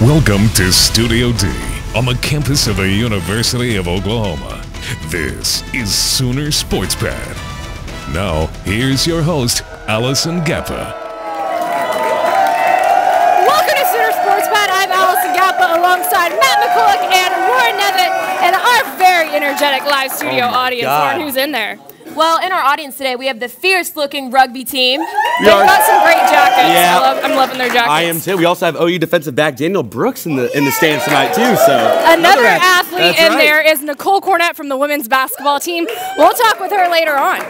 Welcome to Studio D on the campus of the University of Oklahoma. This is Sooner Sports Pad. Now, here's your host, Allison Gappa. Welcome to Sooner Sports Pad. I'm Allison Gappa alongside Matt McCulloch and Lauren Nevitt and our very energetic live studio audience. Lauren, who's in there? Well, in our audience today, we have the fierce-looking rugby team. They've got some great jackets. Yeah. I'm loving their jackets. I am too. We also have OU defensive back Daniel Brooks in the stands tonight too. So another athlete in there is Nicole Cornett from the women's basketball team. We'll talk with her later on.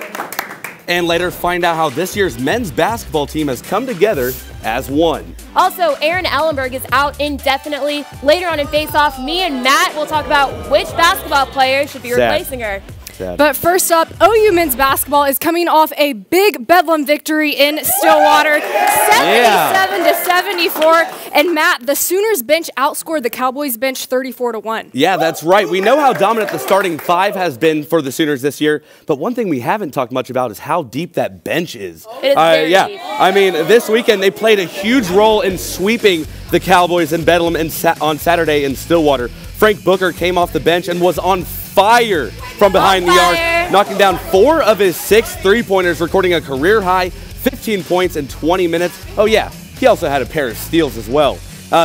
And later find out how this year's men's basketball team has come together as one. Also, Erin Ellenberg is out indefinitely. Later on in Face Off, me and Matt will talk about which basketball player should be replacing her. But first up, OU men's basketball is coming off a big Bedlam victory in Stillwater, 77-74. And Matt, the Sooners bench outscored the Cowboys bench 34-1. Yeah, that's right. We know how dominant the starting five has been for the Sooners this year, but one thing we haven't talked much about is how deep that bench is. It is very deep. I mean, this weekend they played a huge role in sweeping the Cowboys in Bedlam on Saturday in Stillwater. Frank Booker came off the bench and was on fire from behind the arc, knocking down 4 of his 6 3-pointers, recording a career-high 15 points in 20 minutes. Oh, yeah, he also had a pair of steals as well.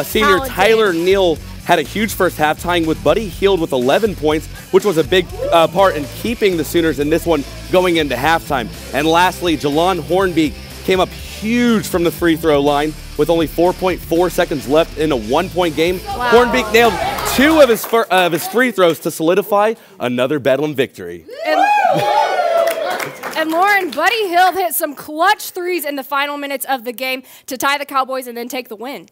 Senior Tyler Neal had a huge first half, tying with Buddy Hield with 11 points, which was a big part in keeping the Sooners in this one going into halftime. And lastly, Jalon Hornbeek came up huge from the free throw line with only 4.4 seconds left in a 1-point game. Wow. Hornbeek nailed 2 of his free throws to solidify another Bedlam victory. And Lauren, Buddy Hield hit some clutch threes in the final minutes of the game to tie the Cowboys and then take the win.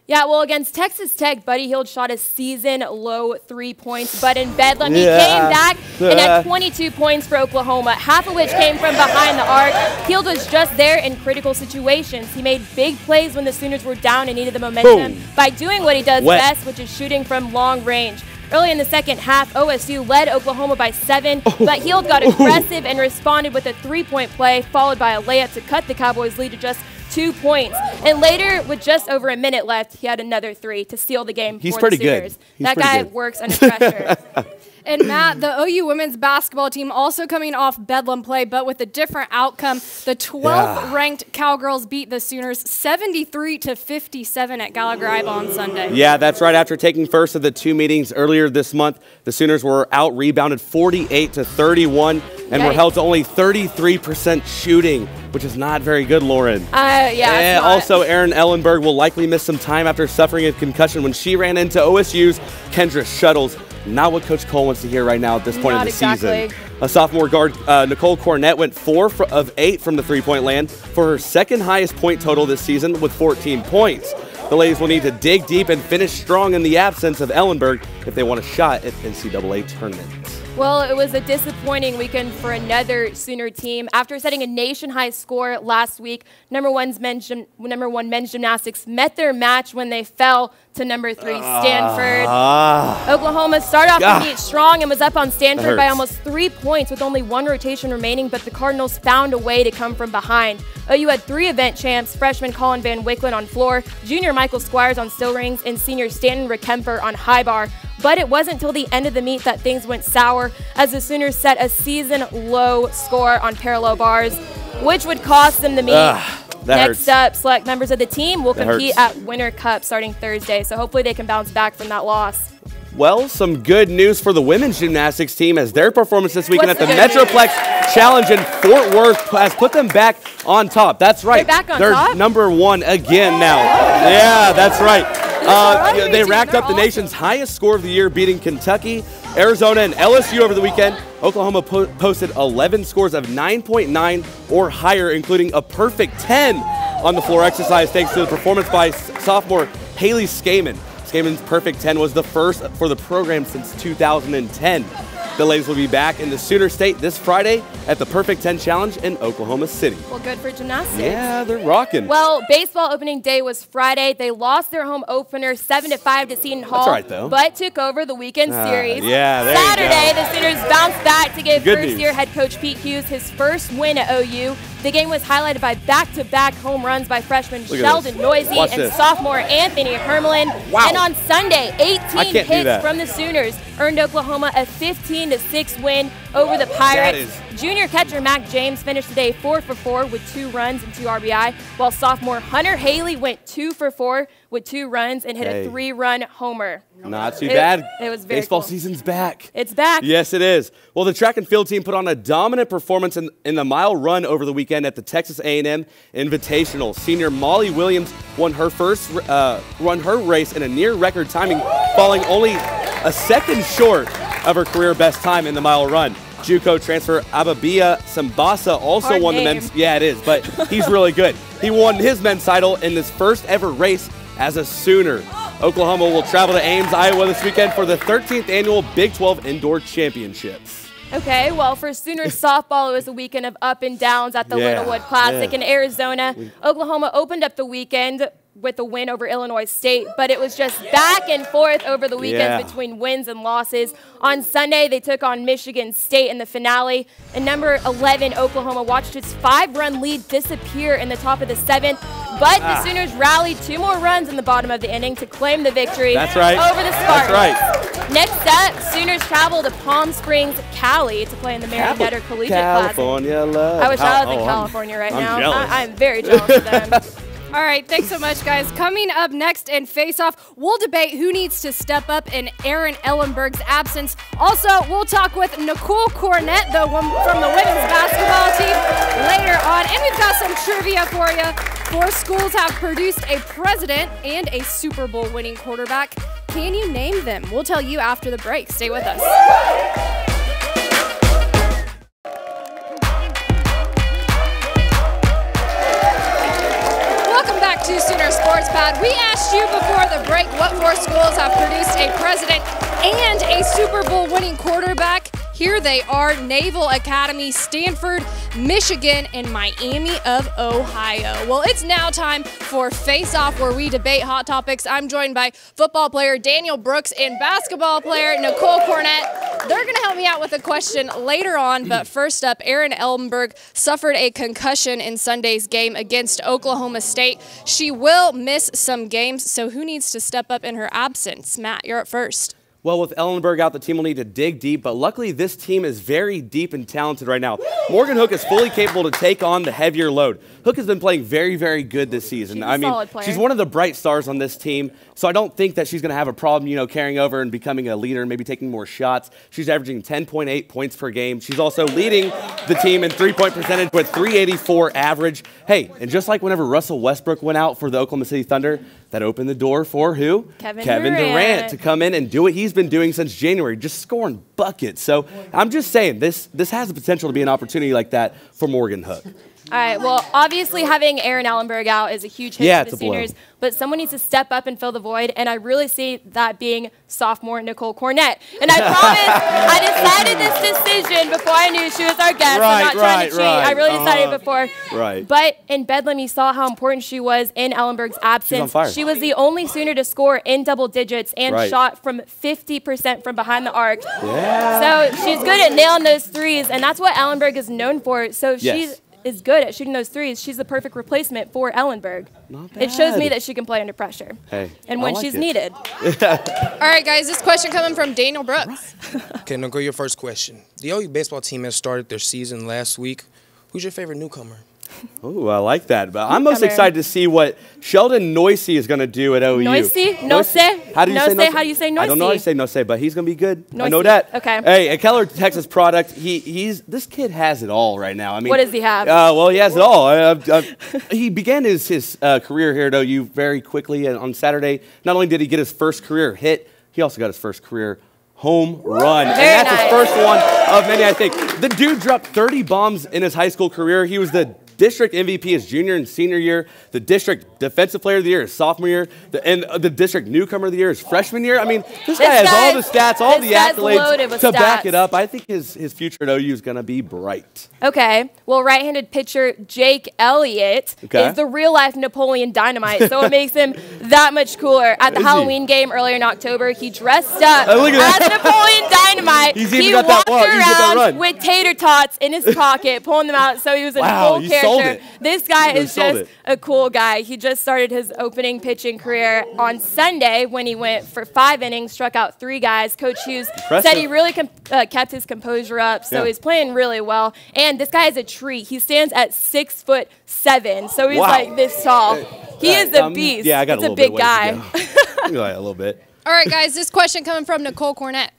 Yeah, well, against Texas Tech, Buddy Hield shot a season-low 3 points, but in Bedlam, he came back and had 22 points for Oklahoma, half of which came from behind the arc. Hield was just there in critical situations. He made big plays when the Sooners were down and needed the momentum by doing what he does best, which is shooting from long range. Early in the second half, OSU led Oklahoma by 7, but Hield got aggressive and responded with a 3-point play, followed by a layup to cut the Cowboys' lead to just 2 points. And later, with just over a minute left, he had another 3 to seal the game for the Sooners. That guy works under pressure. And Matt, the OU women's basketball team also coming off Bedlam play, but with a different outcome. The 12th ranked Cowgirls beat the Sooners 73-57 at Gallagher-Iba on Sunday. Yeah, that's right. After taking first of the 2 meetings earlier this month, the Sooners were out-rebounded 48-31 and were held to only 33% shooting, which is not very good, Lauren. And also, Erin Ellenberg will likely miss some time after suffering a concussion when she ran into OSU's Kendra Shuttles. Not what Coach Cole wants to hear right now at this point of the season. A sophomore guard, Nicole Cornett, went 4 of 8 from the three-point land for her second highest point total this season with 14 points. The ladies will need to dig deep and finish strong in the absence of Ellenberg if they want a shot at NCAA tournament. Well, it was a disappointing weekend for another Sooner team. After setting a nation-high score last week, number one men's gymnastics met their match when they fell to number 3 Stanford. Oklahoma started off the meet strong and was up on Stanford by almost 3 points with only 1 rotation remaining, but the Cardinals found a way to come from behind. OU had 3 event champs, freshman Colin Van Wicklen on floor, junior Michael Squires on still rings, and senior Stanton Rekemper on high bar. But it wasn't until the end of the meet that things went sour as the Sooners set a season-low score on parallel bars, which would cost them the meet. Next up, select members of the team will compete at Winter Cup starting Thursday, so hopefully they can bounce back from that loss. Well, some good news for the women's gymnastics team as their performance this weekend at the Metroplex Challenge in Fort Worth has put them back on top. That's right. They're back on top? They're number 1 again now. Yeah, that's right. They racked up the nation's highest score of the year, beating Kentucky, Arizona, and LSU over the weekend. Oklahoma posted 11 scores of 9.9 or higher, including a perfect 10 on the floor exercise, thanks to the performance by sophomore Haley Skaman. Skaman's perfect 10 was the first for the program since 2010. The ladies will be back in the Sooner State this Friday at the Perfect 10 Challenge in Oklahoma City. Well, good for gymnastics. Yeah, they're rocking. Well, baseball opening day was Friday. They lost their home opener 7-5 to Seton Hall, That's all right, though. but took over the weekend series. Yeah, there Saturday, you go. the Sooners bounced back to give Good first-year head coach Pete Hughes his first win at OU. The game was highlighted by back-to-back home runs by freshman Sheldon Noisy and sophomore Anthony Hermelin. Wow. And on Sunday, 18 hits from the Sooners earned Oklahoma a 15-6 win over the Pirates. Junior catcher Mac James finished the day 4 for 4 with 2 runs and 2 RBI, while sophomore Hunter Haley went 2 for 4 with 2 runs and hit a 3-run homer. Not too bad. It was very Baseball cool. season's back. It's back. Yes, it is. Well, the track and field team put on a dominant performance in the mile run over the weekend at the Texas A&M Invitational. Senior Molly Williams won her race in a near record timing, falling only a second short of her career best time in the mile run. JUCO transfer Ababia Sambasa also won the men's. Yeah, it is, but he's really good. He won his men's title in his first ever race as a Sooner. Oklahoma will travel to Ames, Iowa this weekend for the 13th annual Big 12 Indoor Championships. Okay, well, for Sooners softball, it was a weekend of up and downs at the Littlewood Classic in Arizona. Oklahoma opened up the weekend with a win over Illinois State, but it was just back and forth over the weekend between wins and losses. On Sunday, they took on Michigan State in the finale, and number 11, Oklahoma, watched its 5-run lead disappear in the top of the 7th, but the Sooners rallied 2 more runs in the bottom of the inning to claim the victory over the Spartans. Next up, Sooners travel to Palm Springs, Cali to play in the Marionette Collegiate California Classic. love. I wish I was in California right now. Jealous. I'm very jealous of them. All right, thanks so much, guys. Coming up next in Face Off, we'll debate who needs to step up in Aaron Ellenberg's absence. Also, we'll talk with Nicole Cornett, from the women's basketball team, later on. And we've got some trivia for you. 4 schools have produced a president and a Super Bowl winning quarterback. Can you name them? We'll tell you after the break. Stay with us. To Sooner Sports Pad. We asked you before the break what 4 schools have produced a president and a Super Bowl winning quarterback. Here they are: Naval Academy, Stanford, Michigan, and Miami of Ohio. Well, it's now time for Face Off, where we debate hot topics. I'm joined by football player Daniel Brooks and basketball player Nicole Cornett. They're going to help me out with a question later on, but first up, Aaron Ellenberg suffered a concussion in Sunday's game against Oklahoma State. She will miss some games, so who needs to step up in her absence? Matt, you're up first. Well, with Ellenberg out, the team will need to dig deep, but luckily this team is very deep and talented right now. Morgan Hook is fully capable to take on the heavier load. Hook has been playing very, very good this season. She's a solid player. She's one of the bright stars on this team, so I don't think that she's going to have a problem, carrying over and becoming a leader and maybe taking more shots. She's averaging 10.8 points per game. She's also leading the team in three-point percentage with 384 average. Hey, and just like whenever Russell Westbrook went out for the Oklahoma City Thunder, that opened the door for who? Kevin Durant to come in and do what he's been doing since January, just scoring buckets. So I'm just saying, this has the potential to be an opportunity like that for Morgan Hook. All right, well, obviously having Aaron Ellenberg out is a huge hit for the Sooners, but someone needs to step up and fill the void, and I really see that being sophomore Nicole Cornett. And I promise I decided this decision before I knew she was our guest. I'm not trying to cheat. I really decided before. But in Bedlam, you saw how important she was in Ellenberg's absence. She's on fire. She was the only Sooner to score in double digits and shot from 50% from behind the arc. So she's good at nailing those threes, and that's what Ellenberg is known for. So if she is good at shooting those threes, she's the perfect replacement for Ellenberg. It shows me that she can play under pressure. And when she's needed. All right, guys, this question coming from Daniel Brooks. Okay, now go your first question. The OU baseball team has started their season last week. Who's your favorite newcomer? Oh, I like that. But I'm most excited to see what Sheldon Noisy is going to do at OU. Noisy? How do you say Noisy? I don't know how to say Noisy, but he's going to be good. Noisy. I know that. Okay. Hey, a Keller, Texas product. This kid has it all right now. I mean, what does he have? Well, he has it all. He began his career here at OU very quickly. And on Saturday, not only did he get his first career hit, he also got his first career home run. And that's his first one of many, I think. The dude dropped 30 bombs in his high school career. He was the district MVP his junior and senior year, the district defensive player of the year his sophomore year, and the district newcomer of the year his freshman year. I mean, this guy has all the stats, all the accolades to back it up. I think his future at OU is going to be bright. Okay. Well, right-handed pitcher Jake Elliott is the real-life Napoleon Dynamite, so it makes him that much cooler. At the Halloween game earlier in October, he dressed up as Napoleon Dynamite. He walked around with tater tots in his pocket, pulling them out, so he was in full character. sold sure. it. This guy You is sold just it. a cool guy. He just started his opening pitching career on Sunday when he went for 5 innings, struck out 3 guys. Coach Hughes said he really kept his composure up, so he's playing really well. And this guy is a treat. He stands at 6'7", so he's like this tall. He is a beast. Yeah, I got it's a little big bit guy. Like a little bit. All right, guys, this question coming from Nicole Cornett.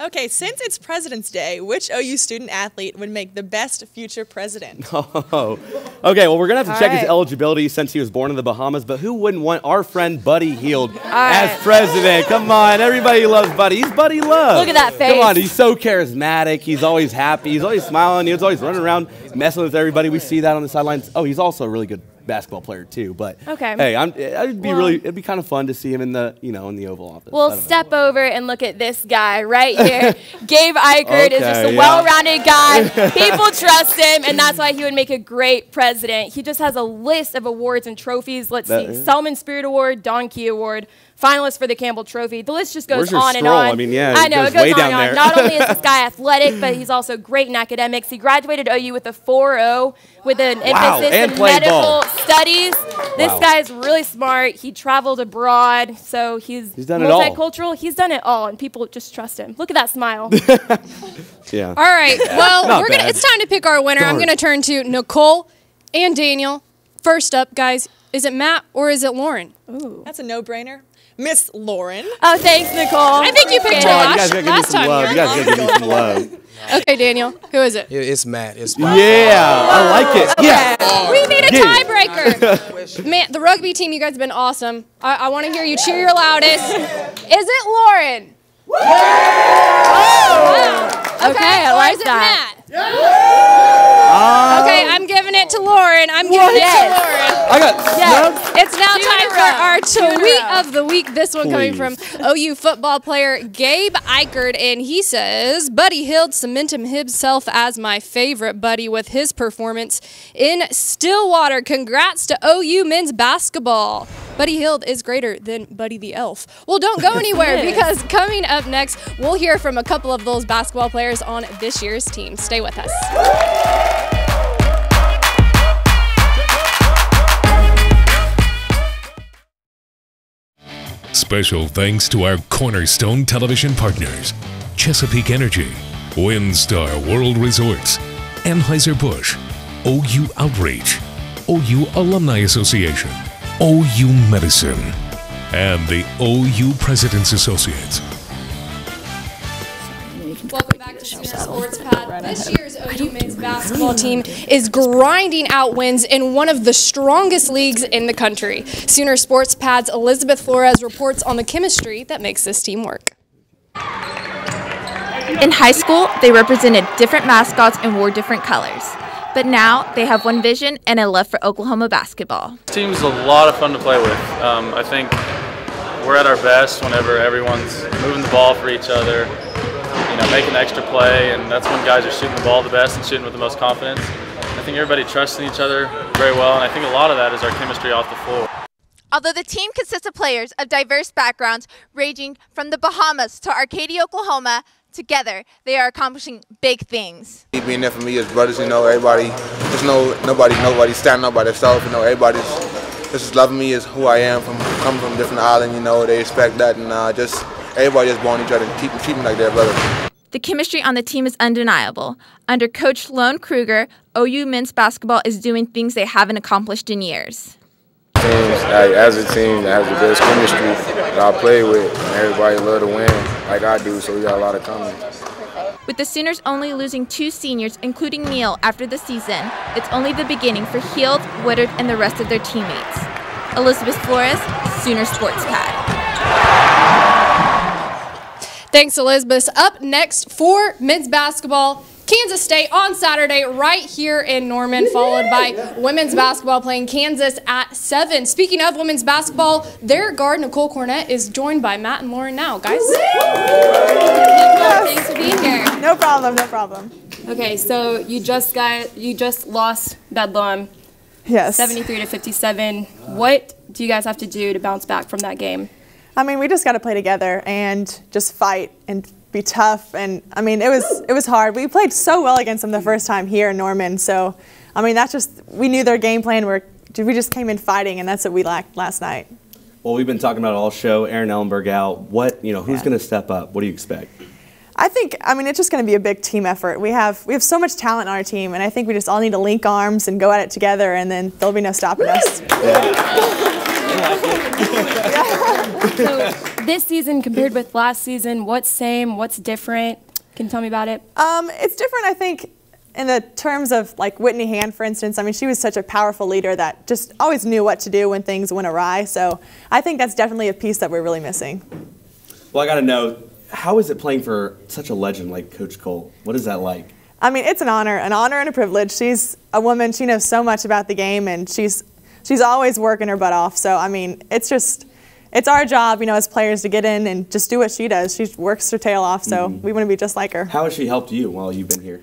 Okay, since it's President's Day, which OU student athlete would make the best future president? Oh. Okay, well, we're going to have to check his eligibility since he was born in the Bahamas, but who wouldn't want our friend Buddy Hield as president? Come on, everybody loves Buddy. He's Buddy Love. Look at that face. Come on, he's so charismatic. He's always happy. He's always smiling. He's always running around messing with everybody. We see that on the sidelines. Oh, he's also a really good basketball player too, but hey, it'd be kind of fun to see him in the in the Oval Office. We'll step over and look at this guy right here. Gabe Eichert is just a well-rounded guy. People trust him, and that's why he would make a great president. He just has a list of awards and trophies. Let's see, Selman Spirit Award, Donkey Award, finalist for the Campbell Trophy. The list just goes on and on. I mean, yeah, I know, it goes on and on. There. Not only is this guy athletic, but he's also great in academics. He graduated OU with a 4.0 with an emphasis in medical studies. This guy is really smart. He traveled abroad, so he's done multicultural. He's done it all, and people just trust him. Look at that smile. All right, well, it's time to pick our winner. I'm going to turn to Nicole and Daniel. First up, guys, is it Matt or is it Lauren? Ooh. That's a no-brainer. Miss Lauren. Oh, thanks, Nicole. I think you picked her last time. You guys gotta give me some love. Okay, Daniel, who is it? It's Matt. It's Matt. Yeah, I like it. Okay. Yeah. We need a tiebreaker. Man, the rugby team, you guys have been awesome. I want to hear you cheer your loudest. Is it Lauren? Oh, wow. Okay, I like or is that. it Matt? Okay, I'm giving it to Lauren. I'm giving it to Lauren. I got It's now time for our tweet of the week. This one coming from OU football player Gabe Eichert, and he says, Buddy Hield cemented himself as my favorite buddy with his performance in Stillwater. Congrats to OU men's basketball. Buddy Hield is greater than Buddy the Elf. Well, don't go anywhere because coming up next, we'll hear from a couple of those basketball players on this year's team. Stay with us. Special thanks to our cornerstone television partners, Chesapeake Energy, WinStar World Resorts, Anheuser-Busch, OU Outreach, OU Alumni Association, OU Medicine, and the OU President's Associates. Welcome back to Sports Pad. This year's OU men's basketball team is grinding out wins in one of the strongest leagues in the country. Sooner Sports Pad's Elizabeth Flores reports on the chemistry that makes this team work. In high school, they represented different mascots and wore different colors. But now they have one vision and a love for Oklahoma basketball. This team's a lot of fun to play with. I think we're at our best whenever everyone's moving the ball for each other, making the extra play, and that's when guys are shooting the ball the best and shooting with the most confidence. I think everybody trusts in each other very well, and I think a lot of that is our chemistry off the floor. Although the team consists of players of diverse backgrounds ranging from the Bahamas to Arcadia, Oklahoma, together they are accomplishing big things. Being there for me as brothers, everybody, there's nobody standing up by themselves, everybody's just loving me as who I am, coming from a different island, they expect that, and everybody just want each other and treat me like their brother. The chemistry on the team is undeniable. Under Coach Lone Kruger, OU men's basketball is doing things they haven't accomplished in years. As a team that has the best chemistry that I play with, and everybody love to win like I do, so we got a lot of confidence. With the Sooners only losing 2 seniors, including Neal, after the season, it's only the beginning for Hield, Woodard, and the rest of their teammates. Elizabeth Flores, Sooner Sports Pad. Thanks, Elizabeth. Up next for men's basketball, Kansas State on Saturday right here in Norman, followed by women's basketball playing Kansas at 7. Speaking of women's basketball, their guard, Nicole Cornett, is joined by Matt and Lauren now. Guys, thanks for being here. No problem, no problem. Okay, so you just lost Bedlam. Yes. 73-57. What do you guys have to do to bounce back from that game? I mean, we just got to play together and just fight and be tough. And I mean, it was hard. We played so well against them the first time here in Norman. So I mean, that's just, we knew their game plan. We just came in fighting, and that's what we lacked last night. Well, we've been talking about it all show. Aaron Ellenberg out. Who's going to step up? What do you expect? I mean, it's just going to be a big team effort. We have so much talent on our team, and I think we just all need to link arms and go at it together, and then there'll be no stopping us. So this season compared with last season, what's same, what's different? Can you tell me about it? It's different, I think, in the terms of like Whitney Hand, for instance. I mean, she was such a powerful leader that just always knew what to do when things went awry. So I think that's definitely a piece that we're really missing. Well, I got to know, how is it playing for such a legend like Coach Cole? What is that like? I mean, it's an honor and a privilege. She's a woman. She knows so much about the game, and she's always working her butt off. So I mean, it's our job, as players to get in and just do what she does. She works her tail off. So we want to be just like her. How has she helped you while you've been here?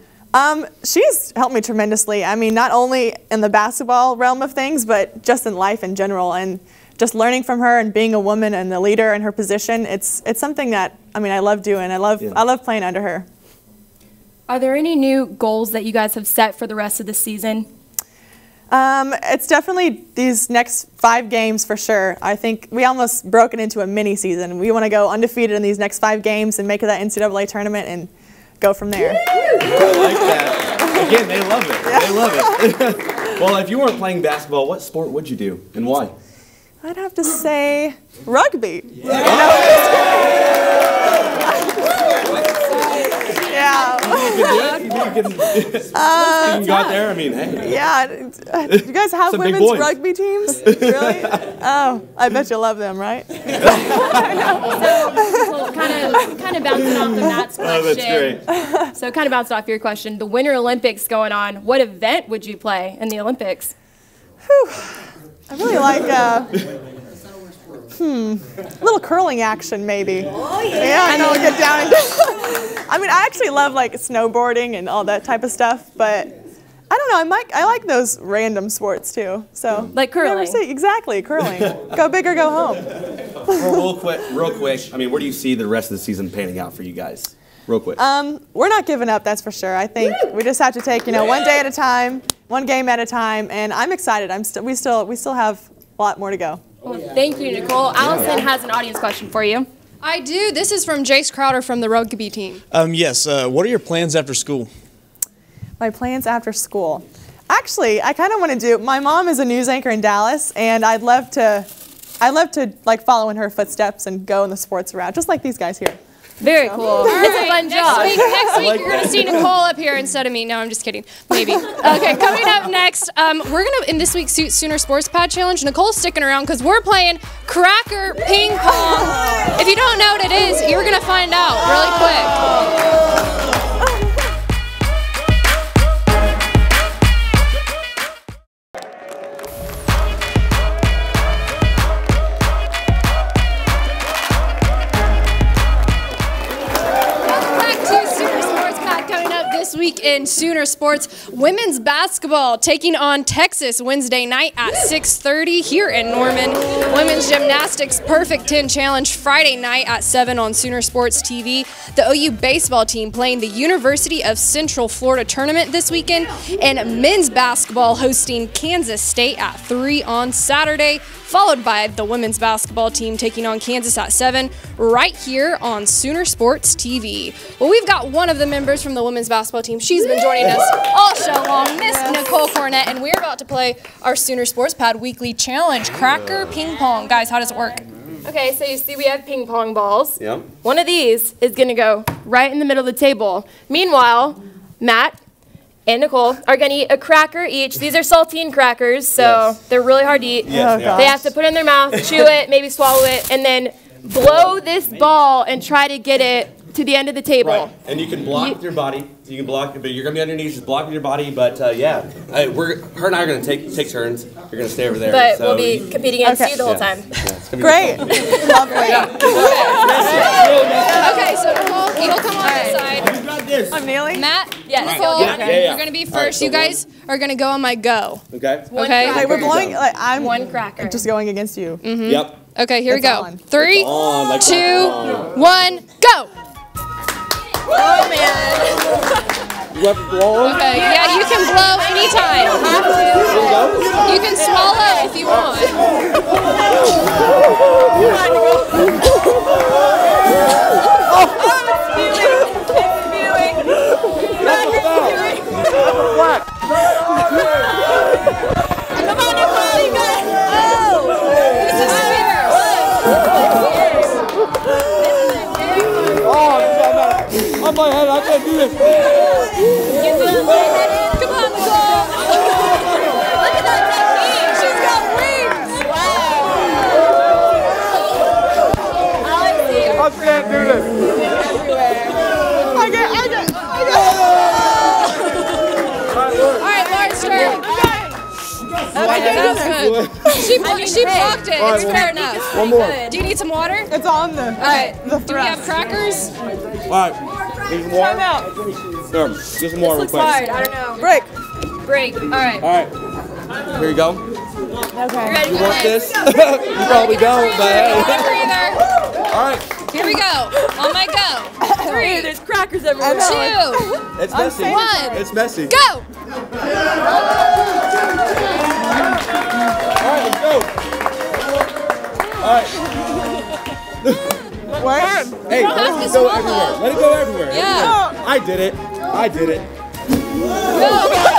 She's helped me tremendously. I mean, not only in the basketball realm of things, but just in life in general. And just learning from her and being a woman and a leader in her position, it's something that, I love doing. I love playing under her. Are there any new goals that you guys have set for the rest of the season? It's definitely these next 5 games for sure. I think we almost broke it into a mini season. We want to go undefeated in these next 5 games and make it that NCAA tournament and go from there. I like that. Again, they love it. Yeah. They love it. Well, if you weren't playing basketball, what sport would you do and why? I'd have to say rugby. Yeah. You can go out there. I mean, hey. Yeah. Do you guys have women's rugby teams? Really? Oh, I bet you love them, right? So kind of bouncing off the Matt's question. Oh, that's great. So kind of bouncing off your question. The Winter Olympics going on. What event would you play in the Olympics? Whew. I really like a little curling action, maybe. Oh, yeah. I know, get down and I actually love like snowboarding and all that type of stuff, but I don't know, I like those random sports too. So like curling. Exactly, curling. Go big or go home. Well, real quick, where do you see the rest of the season panning out for you guys? Real quick. We're not giving up, that's for sure. I think we just have to take, one day at a time, one game at a time, and I'm excited. We still have a lot more to go. Well, thank you, Nicole. Allison has an audience question for you. I do. This is from Jace Crowder from the rugby team. Yes. What are your plans after school? My plans after school. Actually, I kind of want to do. My mom is a news anchor in Dallas, and I'd love to like follow in her footsteps and go in the sports route, just like these guys here. Very cool. It's a fun job. Next week you're going to see Nicole up here instead of me. No, I'm just kidding. Maybe. Okay, coming up next, we're going to, in this week's Sooner Sports Pad Challenge, Nicole's sticking around because we're playing Cracker Ping Pong. If you don't know what it is, you're going to find out really quick. Week in Sooner Sports, women's basketball taking on Texas Wednesday night at 6:30 here in Norman. Women's gymnastics Perfect 10 Challenge Friday night at 7 on Sooner Sports TV. The OU baseball team playing the University of Central Florida tournament this weekend, and men's basketball hosting Kansas State at 3 on Saturday, followed by the women's basketball team taking on Kansas at 7 right here on Sooner Sports TV. Well, we've got one of the members from the women's basketball team. She's been joining us all show long, Miss Nicole Cornett, and we're about to play our Sooner Sports Pad Weekly Challenge, Cracker Ping Pong. Guys, how does it work? Okay, so you see we have ping pong balls. Yep. One of these is going to go right in the middle of the table. Meanwhile, Matt and Nicole are going to eat a cracker each. These are saltine crackers, so they're really hard to eat. Yes, they have to put it in their mouth, chew it, maybe swallow it, and then blow this ball and try to get it to the end of the table. Right. And you can block with your body. You can block, but you're going to be underneath, just block with your body. But her and I are going to take turns. You're going to stay over there. But we'll be competing against you the whole time. Yeah, great. Lovely. Okay, so Nicole, you'll come on this side. You got this. I'm kneeling. Matt, yes. Nicole, you're going to be first. Right, so you guys are going to go on my go. Okay. Okay, we're blowing. I'm one cracker. just going against you. Mm-hmm. Yep. Okay, here we go. On. 3, 2, 1, go! Oh man. Left blow? Okay, yeah, you can blow anytime. You can swallow if you want. On my head, I can't do this. Come on, Nicole. Look at that technique. She's got wings. Wow. I can't do this. I get. All right, Laura's turn. Okay, that was good. She blocked it. It's fair enough. One more. Do you need some water? It's on the. All right. Do we have crackers? All right. Need some water? Get some water real quick. Hard. I don't know. Break. All right. All right. Here you go. Okay. Ready? You want this? You probably don't, but hey. All right. Here we go. On my go. 3. There's crackers everywhere. 2. It's messy. 1. It's messy. Go. All right, let's go. All right. Where? Hey, let it go everywhere. Let it go everywhere. Yeah. I did it. Go.